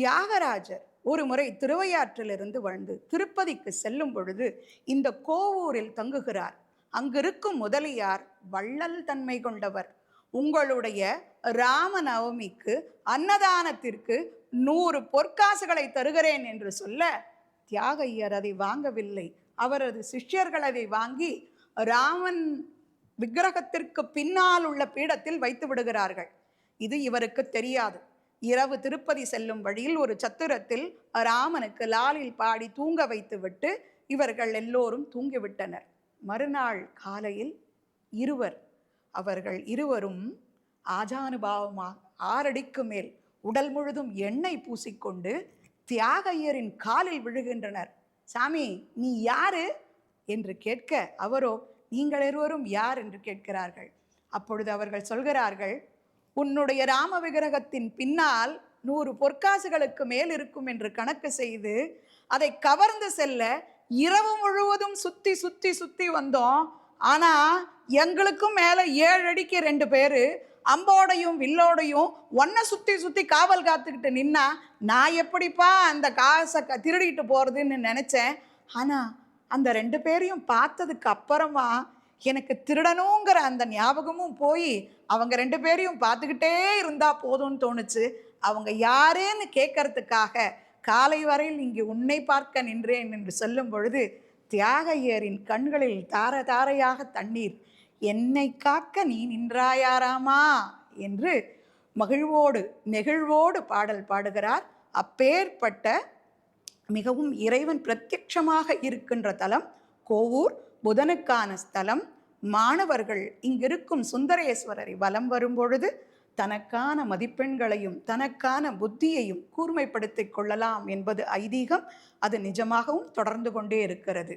தியாகராஜர் ஒரு முறை திருவையாற்றிலிருந்து வந்து திருப்பதிக்கு செல்லும் பொழுது இந்த கோவூரில் தங்குகிறார். அங்கிருக்கும் முதலியார் வள்ளல் தன்மை கொண்டவர். உங்களுடைய ராமநவமிக்கு அன்னதானத்திற்கு 100 பொற்காசுகளை தருகிறேன் என்று சொல்ல தியாகையர் அதை வாங்கவில்லை. அவரது சிஷ்யர்கள் அதை வாங்கி ராமன் விக்கிரகத்திற்கு பின்னால் உள்ள பீடத்தில் வைத்து விடுகிறார்கள். இது இவருக்கு தெரியாது. இரவு திருப்பதி செல்லும் வழியில் ஒரு சத்திரத்தில் ராமனுக்கு லாலில் பாடி தூங்க வைத்து விட்டு இவர்கள் எல்லோரும் தூங்கிவிட்டனர். மறுநாள் காலையில் அவர்கள் இருவரும் ஆஜானுபாவமாக 6 அடிக்கு மேல் உடல் முழுதும் எண்ணெய் பூசிக்கொண்டு தியாகையரின் காலில் விழுகின்றனர். சாமி, நீ யாரு என்று கேட்க அவரோ, நீங்கள் இருவரும் யார் என்று கேட்கிறார்கள். அப்பொழுது அவர்கள் சொல்கிறார்கள், உன்னுடைய ராம விக்கிரகத்தின் பின்னால் 100 பொற்காசுகளுக்கு மேல் இருக்கும் என்று கணக்கு செய்து அதை கவர்ந்து செல்ல இரவு முழுவதும் சுத்தி சுத்தி சுத்தி வந்தோம். ஆனா எங்களுக்கும் மேல 7 அடிக்கு 2 பேரு அம்போடையும் வில்லோடையும் ஒன்ன சுத்தி சுத்தி காவல் காத்துக்கிட்டு நின்னா நான் எப்படிப்பா அந்த காசை திருடிட்டு போறதுன்னு நினைச்சேன். ஆனா அந்த 2 பேரையும் பார்த்ததுக்கு அப்புறமா எனக்கு திருடணுங்கிற அந்த ஞாபகமும் போய் அவங்க 2 பேரையும் பார்த்துக்கிட்டே இருந்தா போதும்னு தோணுச்சு. அவங்க யாருன்னு கேட்கறதுக்காக காலை வரையில் இங்கு உன்னை பார்க்க நின்றேன் என்று சொல்லும் பொழுது தியாகையரின் கண்களில் தார தாரையாக தண்ணீர். என்னை காக்க நீ நின்றாயாராமா என்று மகிழ்வோடு நெகிழ்வோடு பாடல் பாடுகிறார். அப்பேற்பட்ட மிகவும் இறைவன் பிரத்யட்சமாக இருக்கின்ற தலம் கோவூர். புதனுக்கான ஸ்தலம். மாணவர்கள் இங்கிருக்கும் சுந்தரேஸ்வரரை வலம் வரும் பொழுது தனக்கான மதிப்பெண்களையும் தனக்கான புத்தியையும் கூர்மைப்படுத்திக் கொள்ளலாம் என்பது ஐதீகம். அது நிஜமாகவும் தொடர்ந்து கொண்டே இருக்கிறது.